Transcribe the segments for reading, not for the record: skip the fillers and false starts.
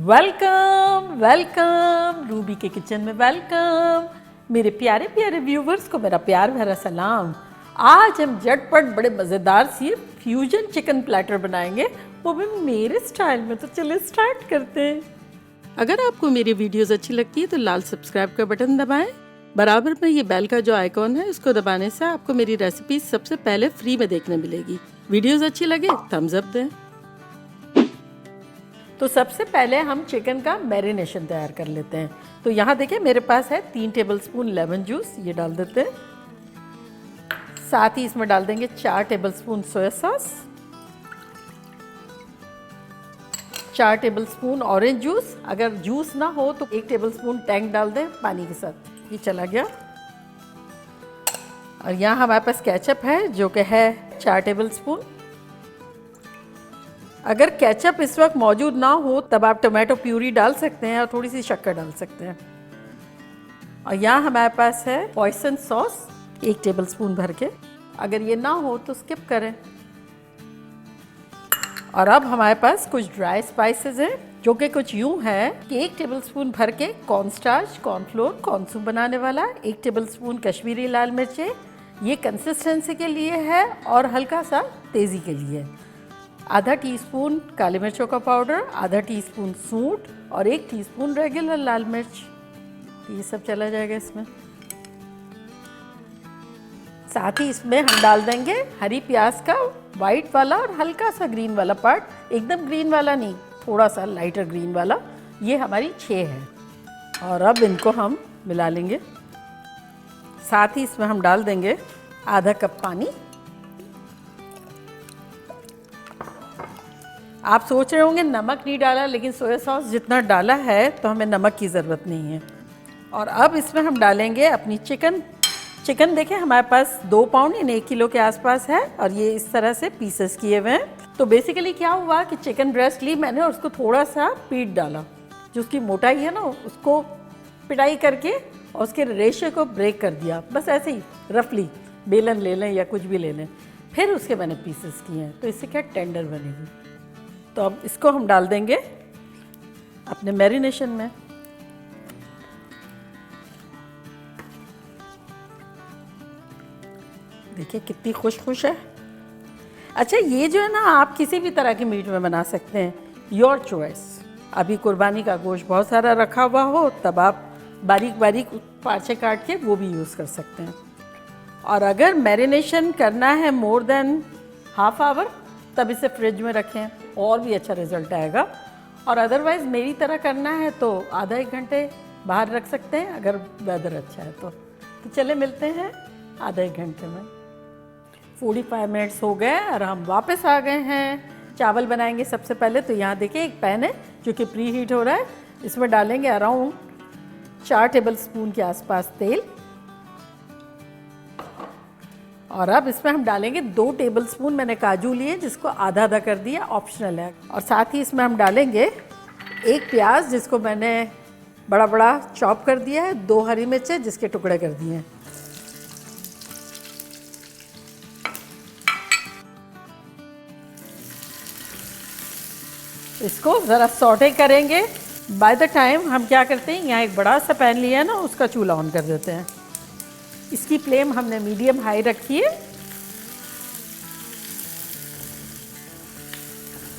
Welcome welcome Ruby के kitchen में welcome. मेरे प्यारे प्यारे व्यूवर्स को मेरा प्यार भरा सलाम। आज हम झटपट बड़े मज़ेदार सी फ्यूजन चिकन प्लेटर बनाएंगे, वो भी मेरे स्टाइल में। तो चलिए स्टार्ट करते हैं। अगर आपको मेरी वीडियोस अच्छी लगती है तो लाल सब्सक्राइब का बटन दबाएं। बराबर में ये बेल का जो आइकॉन है इसको दबाने से आपको मेरी रेसिपी सबसे पहले फ्री में देखने मिलेगी। वीडियोस अच्छी लगे थम्स अप दें। तो सबसे पहले हम चिकन का मैरिनेशन तैयार कर लेते हैं। तो यहाँ देखिए मेरे पास है 3 टेबलस्पून लेमन जूस, ये डाल देते हैं। साथ ही इसमें डाल देंगे 4 tablespoon soya sauce, 4 tablespoon orange juice. अगर जूस ना हो तो 1 टेबलस्पून टैंग डाल दें पानी के साथ। ये चला गया। और यहाँ हमारे पास केचप है जो कि है 4 टेबलस्पून। अगर केचप इस वक्त मौजूद ना हो तब आप टोमेटो प्यूरी डाल सकते हैं और थोड़ी सी शक्कर डाल सकते हैं। और यहाँ हमारे पास है पॉइसन सॉस 1 टेबलस्पून भर के। अगर ये ना हो तो स्किप करें। और अब हमारे पास कुछ ड्राई स्पाइसेस हैं जो कि कुछ यूँ है कि 1 टेबलस्पून भर के कॉर्नस्टार्च, कॉर्नफ्लोर, कॉर्नसूप बनाने वाला, 1 टेबलस्पून कश्मीरी लाल मिर्चें, ये कंसिस्टेंसी के लिए है और हल्का सा तेज़ी के लिए। आधा टीस्पून काली मिर्चों का पाउडर, आधा टीस्पून सूंठ और 1 टीस्पून रेगुलर लाल मिर्च। ये सब चला जाएगा इसमें। साथ ही इसमें हम डाल देंगे हरी प्याज का वाइट वाला और हल्का सा ग्रीन वाला पार्ट, एकदम ग्रीन वाला नहीं, थोड़ा सा लाइटर ग्रीन वाला। ये हमारी 6 है। और अब इनको हम मिला लेंगे। साथ ही इसमें हम डाल देंगे आधा कप पानी। आप सोच रहे होंगे नमक नहीं डाला, लेकिन सोया सॉस जितना डाला है तो हमें नमक की ज़रूरत नहीं है। और अब इसमें हम डालेंगे अपनी चिकन देखें हमारे पास 2 पाउंड यानी 1 किलो के आसपास है और ये इस तरह से पीसेस किए हुए हैं। तो बेसिकली क्या हुआ कि चिकन ब्रेस्ट ली मैंने और उसको थोड़ा सा पीट डाला, जो उसकी मोटाई है ना उसको पिटाई करके और उसके रेशे को ब्रेक कर दिया। बस ऐसे ही रफली बेलन ले लें या कुछ भी ले लें, फिर उसके मैंने पीसेस किए हैं। तो इससे क्या टेंडर बनेगी। तो अब इसको हम डाल देंगे अपने मैरिनेशन में। देखिए कितनी खुश है। अच्छा ये जो है ना आप किसी भी तरह की मीट में बना सकते हैं, योर चॉइस। अभी कुर्बानी का गोश्त बहुत सारा रखा हुआ हो तब आप बारीक बारीक पार्चे काट के वो भी यूज़ कर सकते हैं। और अगर मैरिनेशन करना है मोर देन हाफ आवर तब इसे फ्रिज में रखें और भी अच्छा रिजल्ट आएगा। और अदरवाइज़ मेरी तरह करना है तो आधा 1 घंटे बाहर रख सकते हैं अगर वेदर अच्छा है तो चले मिलते हैं आधा 1 घंटे में। 45 मिनट्स हो गए और हम वापस आ गए हैं। चावल बनाएंगे सबसे पहले। तो यहाँ देखिए एक पैन है जो कि प्री हीट हो रहा है। इसमें डालेंगे अराउंड 4 टेबलस्पून के आसपास तेल। और अब इसमें हम डालेंगे 2 टेबलस्पून मैंने काजू लिए जिसको आधा आधा कर दिया, ऑप्शनल है। और साथ ही इसमें हम डालेंगे 1 प्याज जिसको मैंने बड़ा बड़ा चॉप कर दिया है, 2 हरी मिर्चें जिसके टुकड़े कर दिए हैं। इसको ज़रा सॉटे करेंगे। बाय द टाइम हम क्या करते हैं, यहाँ एक बड़ा सा पैन लिया है ना, उसका चूल्हा ऑन कर देते हैं। इसकी फ्लेम हमने मीडियम हाई रखी है।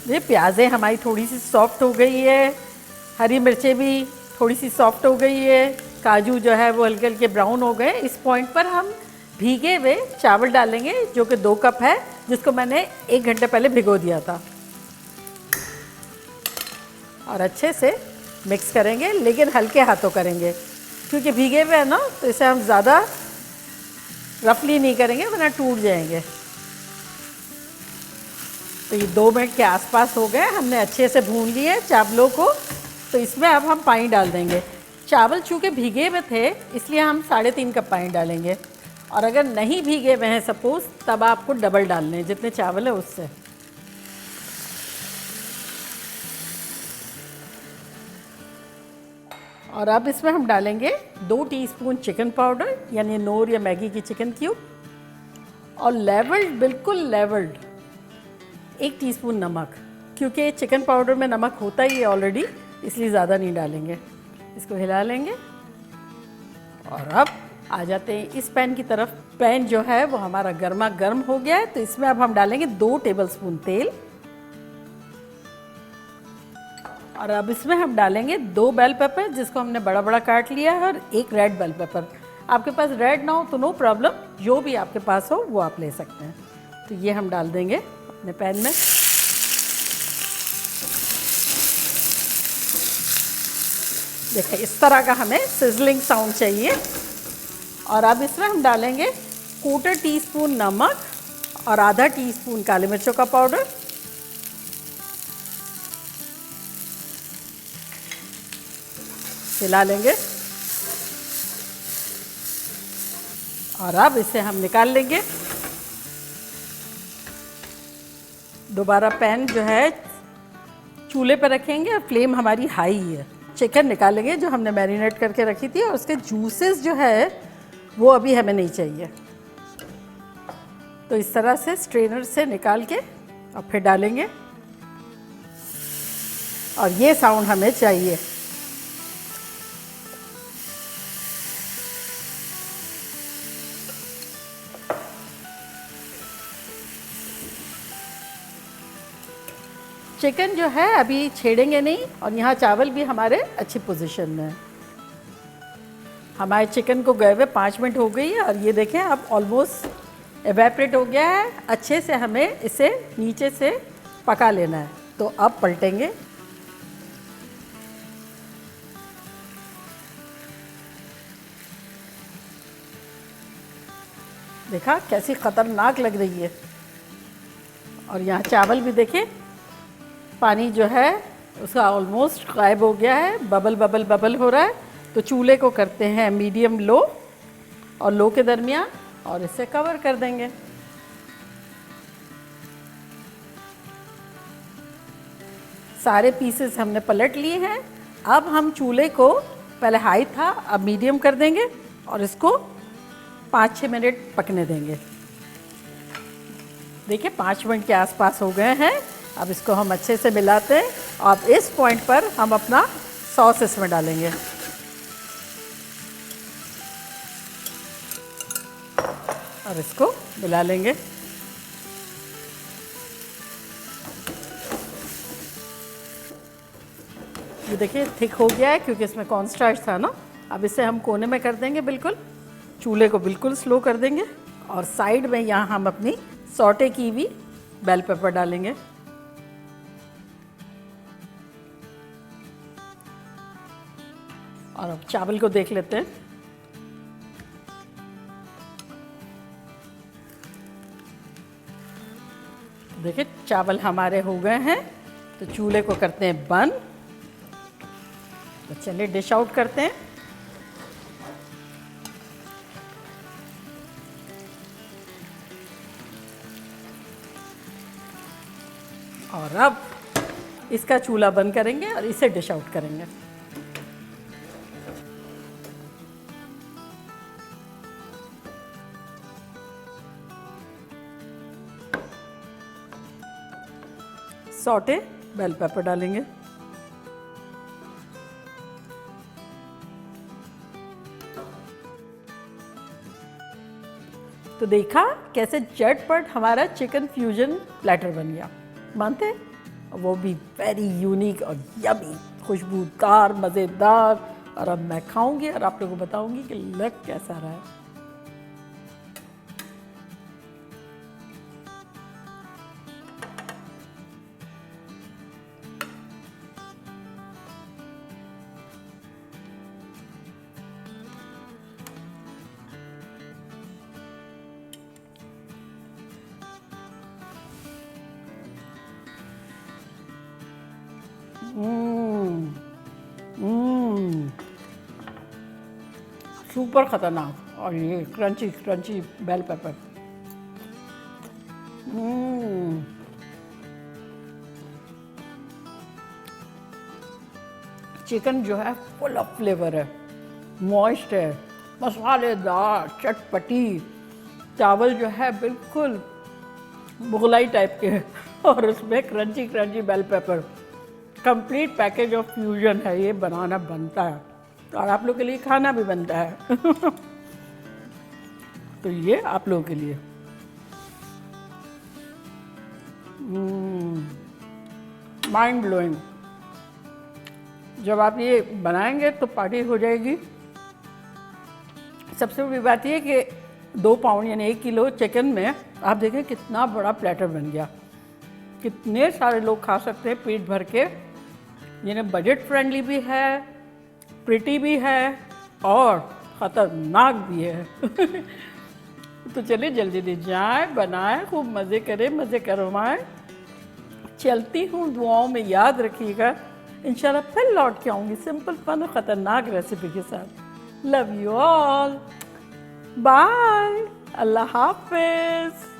ये प्याज़ें हमारी थोड़ी सी सॉफ्ट हो गई है, हरी मिर्चें भी थोड़ी सी सॉफ्ट हो गई है, काजू जो है वो हल्के हल्के ब्राउन हो गए। इस पॉइंट पर हम भीगे हुए चावल डालेंगे जो कि 2 कप है, जिसको मैंने 1 घंटे पहले भिगो दिया था। और अच्छे से मिक्स करेंगे, लेकिन हल्के हाथों करेंगे क्योंकि भीगे हुए हैं ना, तो इसे हम ज़्यादा रफली नहीं करेंगे वरना टूट जाएंगे। तो ये 2 मिनट के आसपास हो गए, हमने अच्छे से भून लिए चावलों को। तो इसमें अब हम पानी डाल देंगे। चावल चूँकि भीगे हुए थे इसलिए हम 3.5 कप पानी डालेंगे। और अगर नहीं भीगे हुए हैं सपोज़ तब आपको डबल डालने हैं, जितने चावल है उससे। और अब इसमें हम डालेंगे 2 टीस्पून चिकन पाउडर यानी नोर या मैगी की चिकन क्यूब, और लेवल्ड, बिल्कुल लेवल्ड 1 टीस्पून नमक, क्योंकि चिकन पाउडर में नमक होता ही है ऑलरेडी, इसलिए ज़्यादा नहीं डालेंगे। इसको हिला लेंगे और अब आ जाते हैं इस पैन की तरफ। पैन जो है वो हमारा गर्मा गर्म हो गया है, तो इसमें अब हम डालेंगे 2 टेबलस्पून तेल और अब इसमें हम डालेंगे 2 बेल पेपर जिसको हमने बड़ा बड़ा काट लिया है और 1 रेड बेल पेपर। आपके पास रेड ना हो तो नो प्रॉब्लम, जो भी आपके पास हो वो आप ले सकते हैं। तो ये हम डाल देंगे अपने पैन में। देखिए इस तरह का हमें सिजलिंग साउंड चाहिए। और अब इसमें हम डालेंगे 1/4 टीस्पून नमक और आधा टीस्पून काली मिर्चों का पाउडर। हिला लेंगे और अब इसे हम निकाल लेंगे। दोबारा पैन जो है चूल्हे पर रखेंगे और फ्लेम हमारी हाई है। चिकन निकालेंगे जो हमने मैरिनेट करके रखी थी और उसके जूसेस जो है वो अभी हमें नहीं चाहिए। तो इस तरह से स्ट्रेनर से निकाल के और फिर डालेंगे और ये साउंड हमें चाहिए। चिकन जो है अभी छेड़ेंगे नहीं और यहाँ चावल भी हमारे अच्छी पोजीशन में है। हमारे चिकन को गए हुए 5 मिनट हो गई है और ये देखें अब ऑलमोस्ट एवेपरेट हो गया है। अच्छे से हमें इसे नीचे से पका लेना है। तो अब पलटेंगे। देखा कैसी खतरनाक लग रही है। और यहाँ चावल भी देखें, पानी जो है उसका ऑलमोस्ट गायब हो गया है, बबल बबल बबल हो रहा है। तो चूल्हे को करते हैं मीडियम लो और लो के दरमियान और इसे कवर कर देंगे। सारे पीसेस हमने पलट लिए हैं। अब हम चूल्हे को, पहले हाई था अब मीडियम कर देंगे और इसको 5-6 मिनट पकने देंगे। देखिए 5 मिनट के आसपास हो गए हैं। अब इसको हम अच्छे से मिलाते हैं। अब इस पॉइंट पर हम अपना सॉस इसमें डालेंगे। और इसको मिला लेंगे। ये देखिए थिक हो गया है क्योंकि इसमें कॉर्नस्टार्च था ना। अब इसे हम कोने में कर देंगे, बिल्कुल चूल्हे को बिल्कुल स्लो कर देंगे और साइड में यहाँ हम अपनी सॉटे की हुई बेल पेपर डालेंगे। और अब चावल को देख लेते हैं। देखिए चावल हमारे हो गए हैं। तो चूल्हे को करते हैं बंद। तो चलिए डिश आउट करते हैं। और अब इसका चूल्हा बंद करेंगे और इसे डिश आउट करेंगे। सॉटे बेल पेपर डालेंगे। तो देखा कैसे झटपट हमारा चिकन फ्यूजन प्लेटर बन गया। मानते हैं? वो भी वेरी यूनिक और यमी, खुशबूदार, मज़ेदार। और अब मैं खाऊंगी और आप लोगों को बताऊंगी कि लग कैसा रहा है। सुपर खतरनाक। और ये crunchy crunchy bell pepper. Chicken जो है फुल ऑफ फ्लेवर है, मॉइस्ट है, मसालेदार, चटपटी। चावल जो है बिल्कुल मुगलाई टाइप के और उसमें crunchy crunchy bell pepper. Complete package of fusion है, ये बनाना बनता है और आप लोग के लिए खाना भी बनता है। तो ये आप लोगों के लिए माइंड ब्लोइंग। जब आप ये बनाएंगे तो पार्टी हो जाएगी। सबसे बड़ी बात ये कि 2 पाउंड यानी 1 किलो चिकन में आप देखें कितना बड़ा प्लेटर बन गया। कितने सारे लोग खा सकते हैं पेट भर के। यानी बजट फ्रेंडली भी है, प्रिटी भी है और ख़तरनाक भी है। तो चलिए जल्दी जल्दी जाएं, बनाएं, खूब मज़े करें, मज़े करवाएं। चलती हूँ, दुआओं में याद रखिएगा। इंशाल्लाह फिर लौट के आऊँगी सिंपल फन और ख़तरनाक रेसिपी के साथ। लव यू ऑल, बाय, अल्लाह हाफिज़।